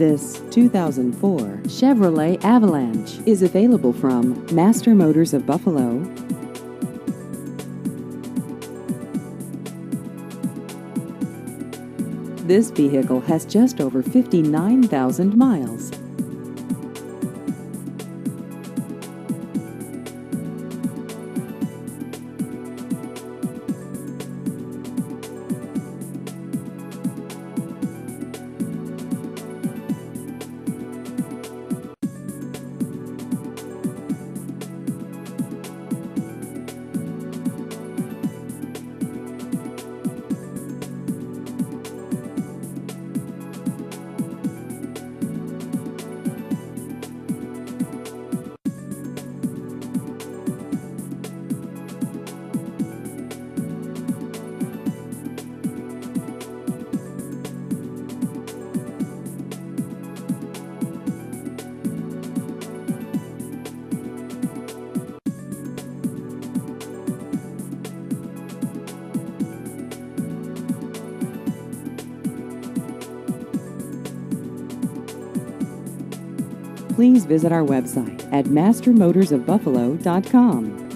This 2004 Chevrolet Avalanche is available from Master Motors of Buffalo. This vehicle has just over 59,000 miles. Please visit our website at mastermotorsofbuffalo.com.